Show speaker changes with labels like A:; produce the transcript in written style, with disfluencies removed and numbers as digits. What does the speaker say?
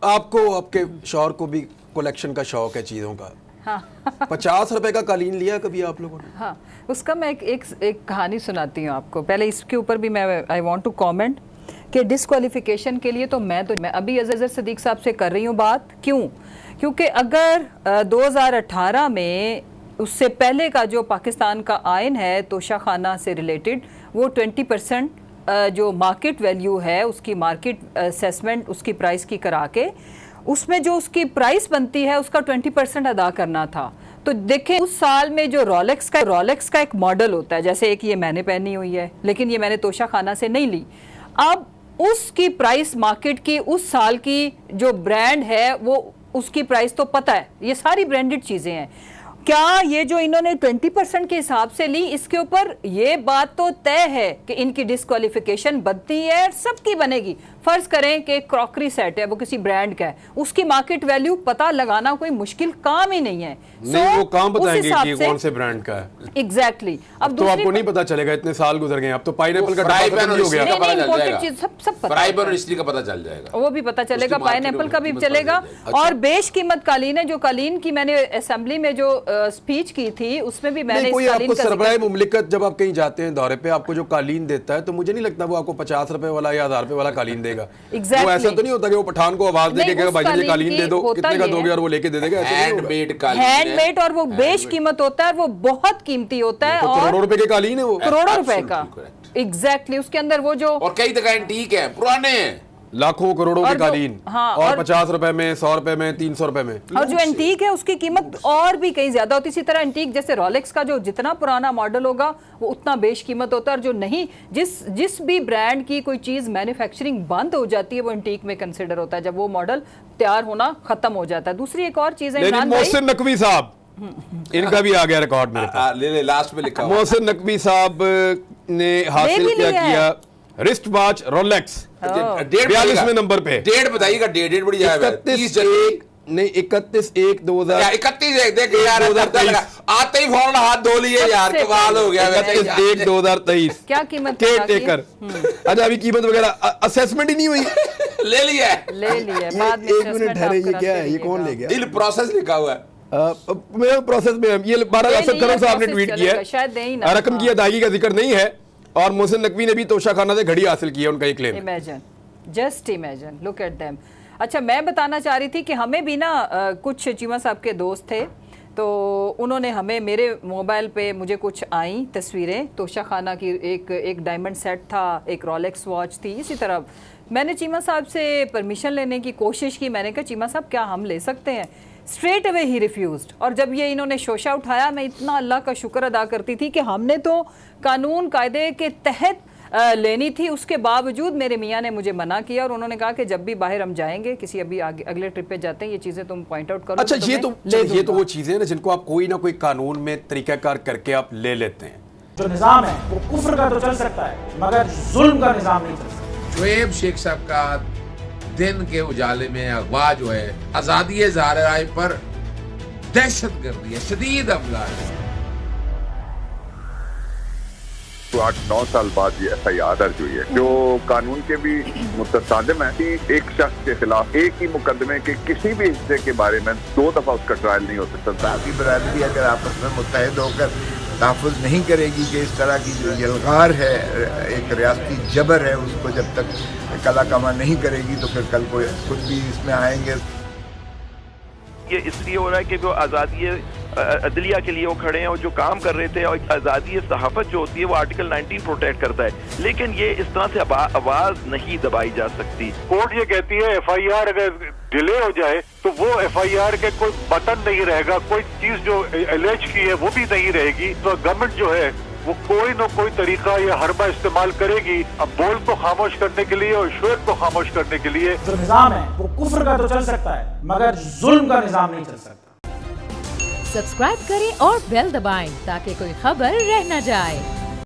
A: आपको आपके शौहर को भी कलेक्शन का शौक है चीज़ों का।
B: हाँ
A: 50 रुपए का कालीन लिया कभी आप लोगों ने?
B: हाँ, उसका मैं एक कहानी सुनाती हूँ आपको। पहले इसके ऊपर भी मैं आई वांट टू कमेंट कि डिस्क्वालिफिकेशन के लिए तो मैं अभी अजहर सदीक साहब से कर रही हूँ बात। क्यों? क्योंकि अगर 2018 में उससे पहले का जो पाकिस्तान का आइन है तोशा खाना से रिलेटेड, वो 20% जो मार्केट वैल्यू है उसकी मार्केट असेसमेंट उसकी प्राइस की करा के उसमें जो उसकी प्राइस बनती है उसका 20% अदा करना था। तो देखें उस साल में जो रोलेक्स का एक मॉडल होता है, जैसे एक ये मैंने पहनी हुई है लेकिन ये मैंने तोशा खाना से नहीं ली। अब उसकी प्राइस मार्केट की उस साल की जो ब्रांड है वो उसकी प्राइस तो पता है, ये सारी ब्रांडेड चीज़ें हैं। क्या ये जो इन्होंने 20% के हिसाब से ली, इसके ऊपर ये बात तो तय है कि इनकी डिस्क्वालिफिकेशन बनती है, सबकी बनेगी। फर्ज करें कि क्रॉकरी सेट है, वो किसी ब्रांड का है, उसकी मार्केट वैल्यू पता लगाना कोई मुश्किल काम ही नहीं है।
A: नहीं, वो काम बताएंगे कि कौन से ब्रांड का है।
B: एग्जैक्टली। अब
A: तो आपको नहीं पता चलेगा, इतने साल गुजर गए, अब तो पाइनएप्पल का डब्बा खत्म हो गया।
B: सब
C: पता पता चल जाएगा,
B: वो भी पता चलेगा, पाइनएप्पल का भी चलेगा। और बेशकीमत कालीन है, जो कालीन की मैंने असेंबली में जो स्पीच की थी उसमें भी मैंने
A: कोई आपको सरबराह मुमलिकत जब आप कहीं जाते हैं दौरे पे, आपको जो कालीन देता है तो मुझे नहीं लगता वो आपको 50 रुपए वाला या 1000 रुपए वाला कालीन देगा।
B: exactly.
A: वो ऐसा तो नहीं होता कि वो पठान को आवाज देके कहेगा भाई जी कालीन दे दो, कितने का दोगे, और वो लेके दे देगा।
B: हैंडमेड और वो बेशकीमत होता है, वो बहुत कीमती होता है।
A: करोड़ों रुपए के कालीन है वो,
B: करोड़ों रुपए का। एग्जैक्टली। उसके अंदर वो जो
C: और कई तरह एंटीक है, पुराने हैं,
A: लाखों करोड़ों के कालीन।
B: हाँ,
A: और 50 रुपए में, 100 रुपए में, 300 रुपए में।
B: और जो एंटीक है उसकी कीमत और भी कहीं ज्यादा होती है। इसी तरह एंटीक जैसे रोलेक्स का जो जितना पुराना मॉडल होगा वो उतना बेशकीमत होता है, और जो नहीं, जिस भी ब्रांड की कोई चीज मैन्युफैक्चरिंग बंद हो जाती है वो एंटीक में कंसिडर होता है, जब वो मॉडल तैयार होना खत्म हो जाता है। दूसरी एक और चीज है,
A: मोहसिन नकवी साहब, इनका भी आ गया रिकॉर्ड मेरे पास,
C: ले लास्ट में लिखा।
A: मोहसिन नकवी साहब ने हासिल किया रिस्ट वॉच रोलेक्स 42वें नंबर पे।
C: डेट बताइएगा, डेट बड़ी जाएगा।
A: 31/1/2023
C: देख यार, आते ही फौरन हाथ धो लिए यार, कमाल हो गया।
A: 31/1/2023
B: क्या कीमत
A: केयर टेकर। अच्छा अभी कीमत वगैरह असेसमेंट ही नहीं हुई,
C: ले लिया
B: बाद में।
A: एक मिनट ठहरे, ये क्या है, ये कौन ले गया?
C: प्रोसेस लिखा हुआ है
A: मेरे प्रोसेस में। ये 12 असद करोड़ साहब ने ट्वीट किया है, रकम की अदायगी का जिक्र नहीं है। और मोहसिन नकवी ने भी तोशा खाना से घड़ी हासिल की है, उनका ये claim.
B: Imagine, just imagine, look at them. अच्छा, मैं बताना चाह रही थी कि हमें भी ना कुछ चीमा साहब के दोस्त थे, तो उन्होंने हमें, मेरे मोबाइल पे मुझे कुछ आई तस्वीरें तोशा खाना की। एक डायमंड सेट था, एक रोलेक्स वॉच थी। इसी तरह मैंने चीमा साहब से परमिशन लेने की कोशिश की। मैंने कहा चीमा साहब क्या हम ले सकते हैं? Straight away he refused. और जब ये इन्होंने शोशा उठाया, मैं इतना अल्लाह का शुक्र अदा करती थी कि हमने तो कानून कायदे के तहत लेनी थी, उसके बावजूद मेरे मियाँ ने मुझे मना किया। और उन्होंने कहा कि जब भी बाहर हम जाएंगे, किसी अभी अगले ट्रिप पे जाते हैं, ये चीज़ें तुम पॉइंट आउट करो।
A: अच्छा, ये तो वो चीज़ें ना जिनको आप कोई ना कोई कानून में तरीकाकार करके आप ले लेते हैं।
D: जो निज़ाम है वो कुफ्र का तो चल सकता है, मगर जुल्म का निज़ाम नहीं चल सकता।
C: शुएब शेख साहब का दिन के उजाले में अगवा जो है, आजादी इज़हार राय पर दहशतगर्दी है, शदीद हमला है।
E: 8-9 साल बाद ये FIR दर्ज हुई है, जो कानून के भी मुतसादिम है कि एक शख्स के खिलाफ एक ही मुकदमे के किसी भी हिस्से के बारे में 2 दफा उसका ट्रायल नहीं हो सकता।
F: बाकी बरादरी अगर आपस में मुत्तहिद होकर तहफ़्फ़ुज़ नहीं करेगी कि इस तरह की जो यलगार है, एक रियासती जबर है, उसको जब तक कला कमा नहीं करेगी तो फिर कल को खुद भी इसमें आएंगे।
G: ये इसलिए हो रहा है कि वो आज़ादी अदलिया के लिए वो खड़े हैं और जो काम कर रहे थे। और आज़ादी सहाफ़त जो होती है वो आर्टिकल 19 प्रोटेक्ट करता है, लेकिन ये इस तरह से आवाज़ नहीं दबाई जा सकती।
H: कोर्ट ये कहती है FIR अगर डिले हो जाए तो वो FIR के कोई बटन नहीं रहेगा, कोई चीज जो एलेज की है वो भी नहीं रहेगी। तो गवर्नमेंट जो है वो कोई न कोई तरीका या हरबा इस्तेमाल करेगी अब बोल को खामोश करने के लिए और शुएब को खामोश करने के लिए।
D: जो निज़ाम है वो कुफ्र का तो चल सकता है, मगर जुल्म का निज़ाम नहीं चल सकता।
I: सब्सक्राइब करें और बेल दबाएं ताकि कोई खबर रह न जाए।